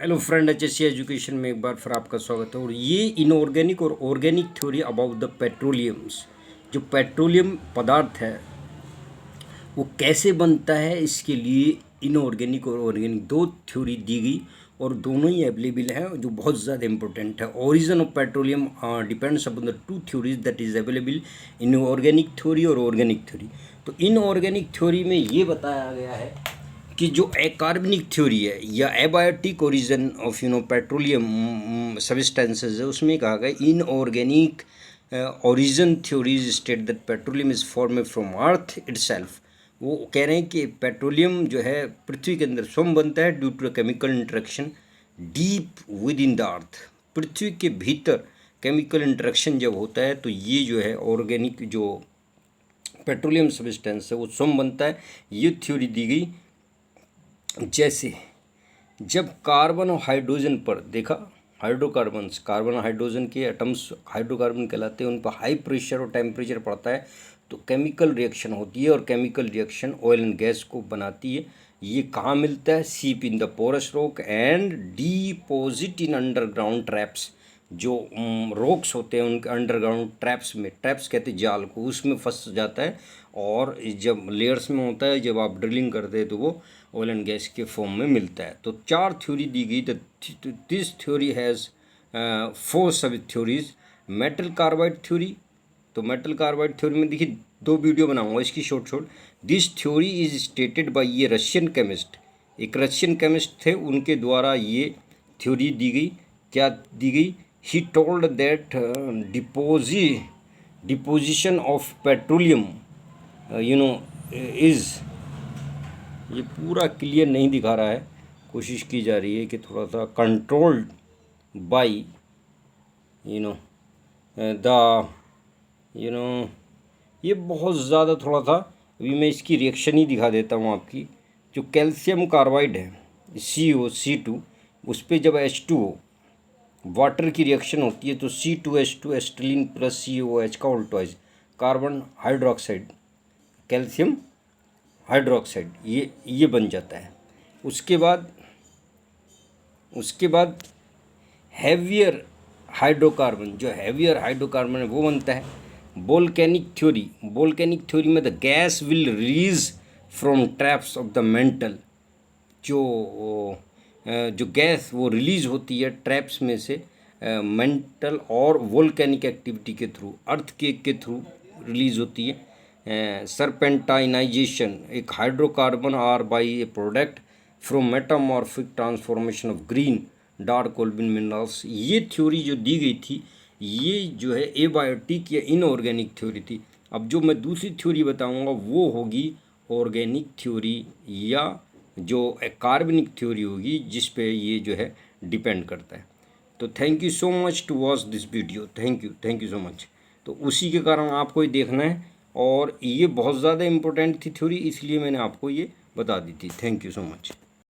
Hello friend, HSC education में एक बार फिर आपका स्वागत है। और ये इनऑर्गेनिक और organic theory about the petroleums, जो पेट्रोलियम पदार्थ है वो कैसे बनता है, इसके लिए इनऑर्गेनिक और ऑर्गेनिक दो थ्योरी दी गई और दोनों ही अवेलेबल है, जो बहुत ज़्यादा इंपॉर्टेंट है। Origin of petroleum depends upon the two theories that is available in organic theory और ऑर्गेनिक थ्योरी। तो इनऑर्गेनिक थ्योरी में ये बताया गया है कि जो अकार्बनिक थ्योरी है या abiotic origin of petroleum substances है, उसमें कहा गया inorganic origin theories state that petroleum is form from earth itself. वो कह रहे हैं कि पेट्रोलियम जो है पृथ्वी के अंदर स्वयं बनता है due to chemical interaction deep within the earth. पृथ्वी के भीतर केमिकल इंटरेक्शन जब होता है तो ये जो है ऑर्गेनिक जो पेट्रोलियम सब्सटेंस है वो स्वयं बनता है। ये थ्योरी दी गई जैसे जब कार्बन और हाइड्रोजन पर देखा, हाइड्रोकार्बन्स, कार्बन और हाइड्रोजन के एटम्स हाइड्रोकार्बन कहलाते हैं, उन पर हाई प्रेशर और टेम्परेचर पड़ता है तो केमिकल रिएक्शन होती है और chemical reaction oil and gas को बनाती है। ये कहाँ मिलता है? Seep in the porous rock and deposit in underground traps. जो रॉक्स होते हैं उनके अंडरग्राउंड ट्रैप्स में, ट्रैप्स कहते हैं जाल को, उसमें फंस जाता है और जब लेयर्स में होता है, जब आप ड्रिलिंग करते हैं तो वो ऑयल एंड गैस के फॉर्म में मिलता है। तो चार थ्योरी दी गई। दिस थ्योरी हैज़ फोर सब थ्योरीज। मेटल कार्बाइड थ्योरी, तो मेटल कार्बाइड थ्योरी में देखिए दो वीडियो बनाऊंगा इसकी short. This theory is stated by ये रशियन केमिस्ट, एक रशियन केमिस्ट थे, उनके द्वारा ये थ्योरी दी गई। क्या दी गई? He told that deposition of petroleum is, ये पूरा क्लियर नहीं दिखा रहा है, कोशिश की जा रही है कि थोड़ा सा कंट्रोल्ड बाई ये बहुत ज़्यादा थोड़ा सा, अभी मैं इसकी रिएक्शन ही दिखा देता हूँ आपकी। जो कैल्शियम कार्बाइड है CO2, उस पर जब H2O वाटर की रिएक्शन होती है तो C2H2 एस्टिलीन प्लस COH का उल्टा कार्बन हाइड्रोक्साइड, कैल्शियम हाइड्रोक्साइड, ये बन जाता है। उसके बाद हैवियर हाइड्रोकार्बन, जो हैवियर हाइड्रोकार्बन है वो बनता है। वोल्केनिक थ्योरी में the gas will release from traps of the mantle, जो गैस वो रिलीज होती है ट्रैप्स में से मेंटल और वोल्केनिक एक्टिविटी के थ्रू, अर्थक्वेक के थ्रू रिलीज होती है। सरपेंटाइनाइजेशन, एक hydrocarbon are by a product from metamorphic transformation of green dark colbin minerals. ये थ्योरी जो दी गई थी ये जो है एबायोटिक या इनऑर्गेनिक थ्योरी थी। अब जो मैं दूसरी थ्योरी बताऊंगा वो होगी ऑर्गेनिक थ्योरी या जो कार्बनिक थ्योरी होगी, जिस पे ये जो है डिपेंड करता है। तो thank you so much to watch this video. Thank you so much. तो उसी के कारण आपको ये देखना है और ये बहुत ज़्यादा इम्पोर्टेंट थी थ्योरी, इसलिए मैंने आपको ये बता दी थी। Thank you so much.